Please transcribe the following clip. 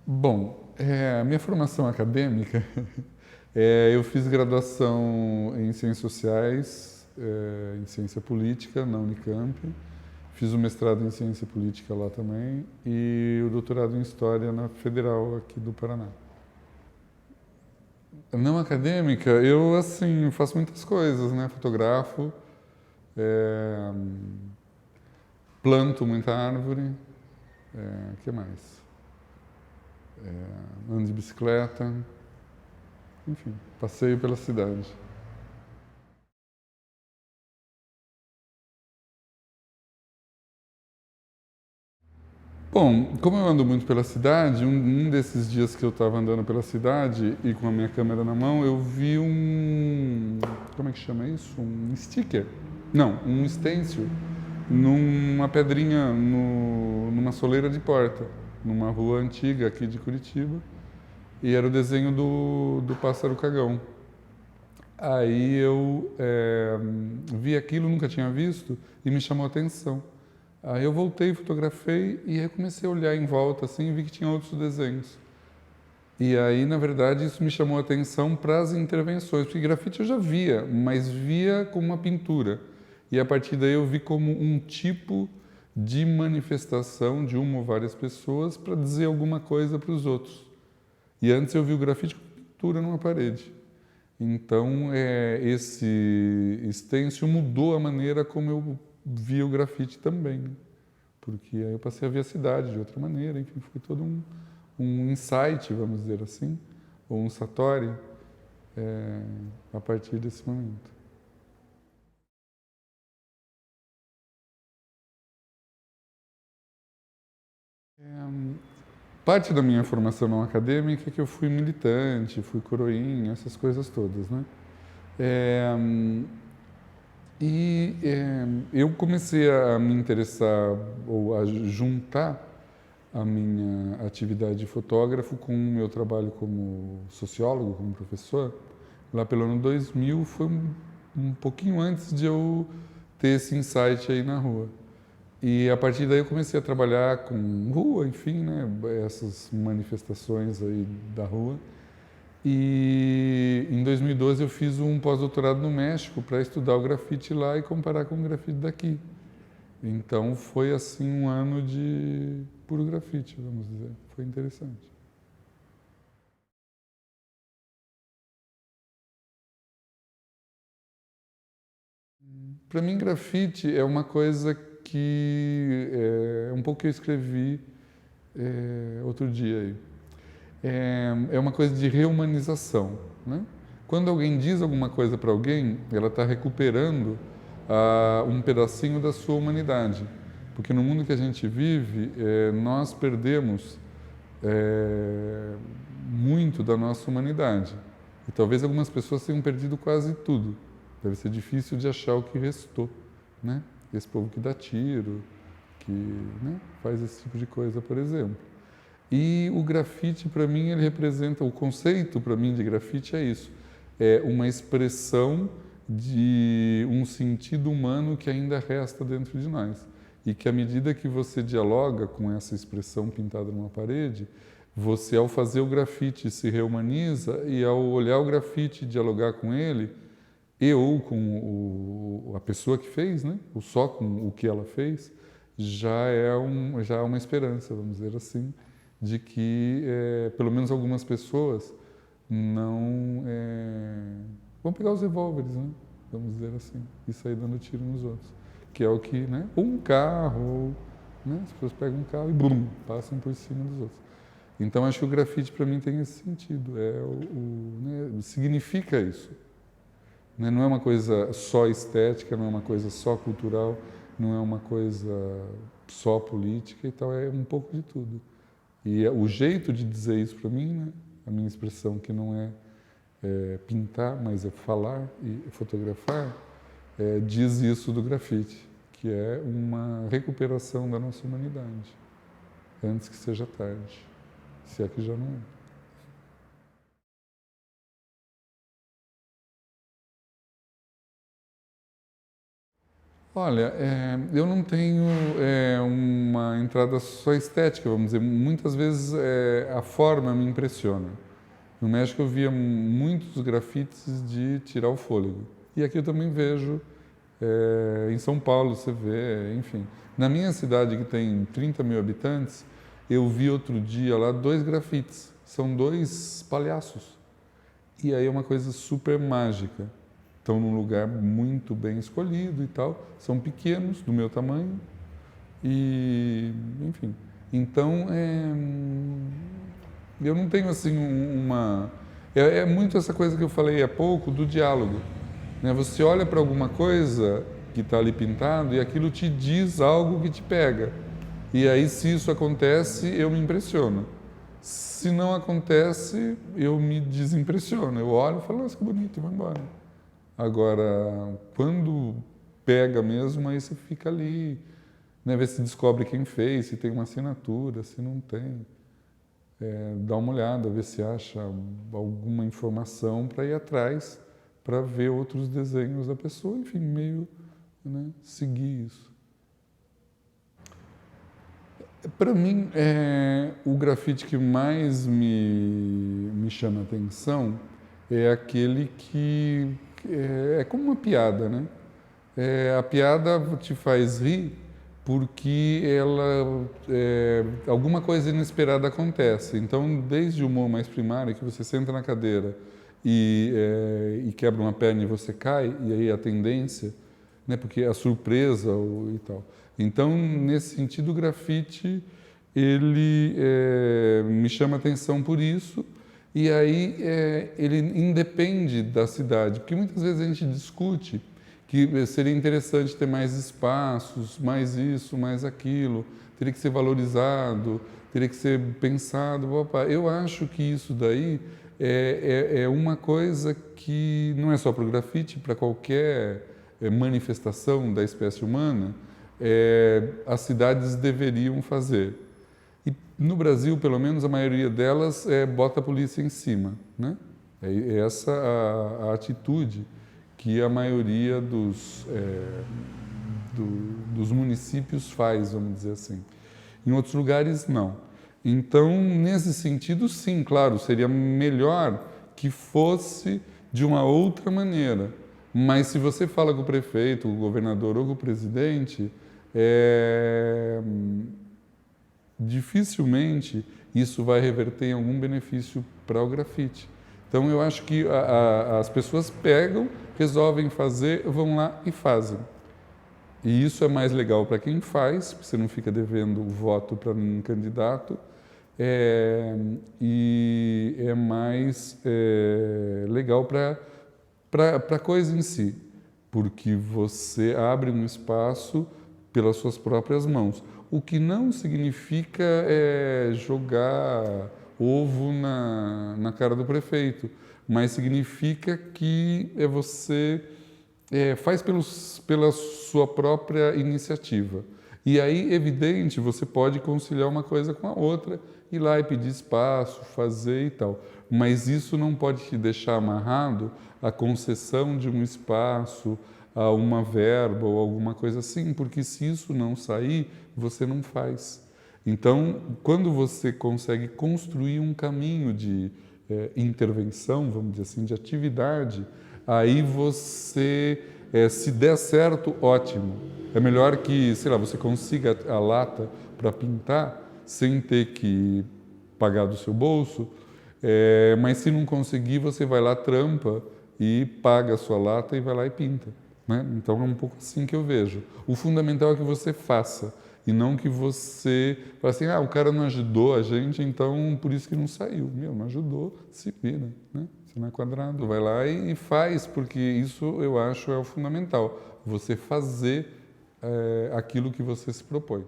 Bom, a minha formação acadêmica, eu fiz graduação em Ciências Sociais, em Ciência Política na Unicamp, fiz o mestrado em Ciência Política lá também e o doutorado em História na Federal aqui do Paraná. Não acadêmica, eu assim faço muitas coisas, né? Fotografo, é, planto muita árvore, que mais? Ando de bicicleta, enfim, passeio pela cidade. Bom, como eu ando muito pela cidade, um desses dias que eu estava andando pela cidade e com a minha câmera na mão, eu vi um. Como é que chama isso? Um sticker? Não, um stencil numa pedrinha, numa soleira de porta, numa rua antiga aqui de Curitiba. E era o desenho do pássaro cagão. Aí eu vi aquilo, nunca tinha visto, e me chamou a atenção. Aí eu voltei, fotografei e aí comecei a olhar em volta assim e vi que tinha outros desenhos. E aí, na verdade, isso me chamou a atenção para as intervenções, porque grafite eu já via, mas via como uma pintura. E a partir daí eu vi como um tipo de manifestação de uma ou várias pessoas para dizer alguma coisa para os outros. E antes eu vi o grafite como pintura numa parede. Então, esse stencil mudou a maneira como eu via o grafite também, né? Porque aí eu passei a ver a cidade de outra maneira, enfim, foi todo um insight, vamos dizer assim, ou um satori, é, a partir desse momento. Parte da minha formação não acadêmica é que eu fui militante, fui coroinha, essas coisas todas, né? É, eu comecei a me interessar ou a juntar a minha atividade de fotógrafo com o meu trabalho como sociólogo, como professor. Lá pelo ano 2000 foi um pouquinho antes de eu ter esse insight aí na rua. E a partir daí eu comecei a trabalhar com rua, enfim, né, essas manifestações aí da rua. E em 2012 eu fiz um pós-doutorado no México para estudar o grafite lá e comparar com o grafite daqui. Então foi assim um ano de puro grafite, vamos dizer. Foi interessante. Para mim, grafite é uma coisa que é um pouco que eu escrevi outro dia aí. É uma coisa de reumanização, né? Quando alguém diz alguma coisa para alguém, ela está recuperando um pedacinho da sua humanidade. Porque no mundo que a gente vive, nós perdemos é, muito da nossa humanidade. E talvez algumas pessoas tenham perdido quase tudo. Deve ser difícil de achar o que restou, né? Esse povo que dá tiro, que, né, faz esse tipo de coisa, por exemplo. E o grafite, para mim, ele representa, o conceito para mim de grafite é isso, é uma expressão de um sentido humano que ainda resta dentro de nós. E que à medida que você dialoga com essa expressão pintada numa parede, você, ao fazer o grafite, se reumaniza e ao olhar o grafite e dialogar com ele, e ou com a pessoa que fez, né? Ou só com o que ela fez, já é uma esperança, vamos dizer assim, de que pelo menos algumas pessoas não vão pegar os revólveres, né? Vamos dizer assim, e sair dando tiro nos outros, que é o que, né? Ou um carro, ou, né? As pessoas pegam um carro e blum, passam por cima dos outros. Então acho que o grafite para mim tem esse sentido, né? Significa isso, né? Não é uma coisa só estética, não é uma coisa só cultural, não é uma coisa só política e tal, é um pouco de tudo. E o jeito de dizer isso para mim, né? A minha expressão que não é pintar, mas é falar e fotografar, diz isso do grafite, que é uma recuperação da nossa humanidade, antes que seja tarde, se é que já não é. Olha, eu não tenho uma entrada só estética, vamos dizer. Muitas vezes a forma me impressiona. No México eu via muitos grafites de tirar o fôlego. E aqui eu também vejo, em São Paulo você vê, enfim. Na minha cidade, que tem 30 mil habitantes, eu vi outro dia lá 2 grafites. São 2 palhaços. E aí é uma coisa super mágica. Estão num lugar muito bem escolhido e tal. São pequenos, do meu tamanho. E, enfim. Então, eu não tenho assim uma... É muito essa coisa que eu falei há pouco do diálogo. Né? Você olha para alguma coisa que está ali pintado e aquilo te diz algo que te pega. E aí, se isso acontece, eu me impressiono. Se não acontece, eu me desimpressiono. Eu olho e falo, nossa, que bonito, e vou embora. Agora, quando pega mesmo, aí você fica ali, né, vê se descobre quem fez, se tem uma assinatura, se não tem. Dá uma olhada, vê se acha alguma informação para ir atrás, para ver outros desenhos da pessoa, enfim, meio, né, seguir isso. Para mim, o grafite que mais me chama a atenção é aquele que é como uma piada, né? A piada te faz rir porque alguma coisa inesperada acontece. Então, desde o humor mais primário, que você senta na cadeira e quebra uma perna e você cai, e aí a tendência, né? Porque a surpresa e tal. Então, nesse sentido, o grafite, ele me chama a atenção por isso, e aí ele independe da cidade, porque muitas vezes a gente discute que seria interessante ter mais espaços, mais isso, mais aquilo, teria que ser valorizado, teria que ser pensado. Opa, eu acho que isso daí é uma coisa que não é só para o grafite, para qualquer manifestação da espécie humana, as cidades deveriam fazer. E no Brasil, pelo menos, a maioria delas bota a polícia em cima, né? É essa a atitude que a maioria dos municípios faz, vamos dizer assim. Em outros lugares, não. Então, nesse sentido, sim, claro, seria melhor que fosse de uma outra maneira. Mas se você fala com o prefeito, com o governador ou com o presidente, dificilmente isso vai reverter em algum benefício para o grafite. Então, eu acho que as pessoas pegam, resolvem fazer, vão lá e fazem. E isso é mais legal para quem faz, porque você não fica devendo o voto para nenhum candidato, e é mais legal para a coisa em si, porque você abre um espaço pelas suas próprias mãos. O que não significa jogar ovo na cara do prefeito, mas significa que você faz pela sua própria iniciativa. E aí, evidente, você pode conciliar uma coisa com a outra, ir lá e pedir espaço, fazer e tal. Mas isso não pode te deixar amarrado à concessão de um espaço, a uma verba ou alguma coisa assim, porque se isso não sair, você não faz. Então, quando você consegue construir um caminho de intervenção, vamos dizer assim, de atividade, aí você, se der certo, ótimo. É melhor que, sei lá, você consiga a lata para pintar sem ter que pagar do seu bolso, mas se não conseguir, você vai lá, trampa e paga a sua lata e vai lá e pinta. Né? Então é um pouco assim que eu vejo. O fundamental é que você faça e não que você fale assim, o cara não ajudou a gente, então por isso que não saiu. Não ajudou, se vira, né? Você não é quadrado. Vai lá e faz, porque isso eu acho é o fundamental. Você fazer aquilo que você se propõe.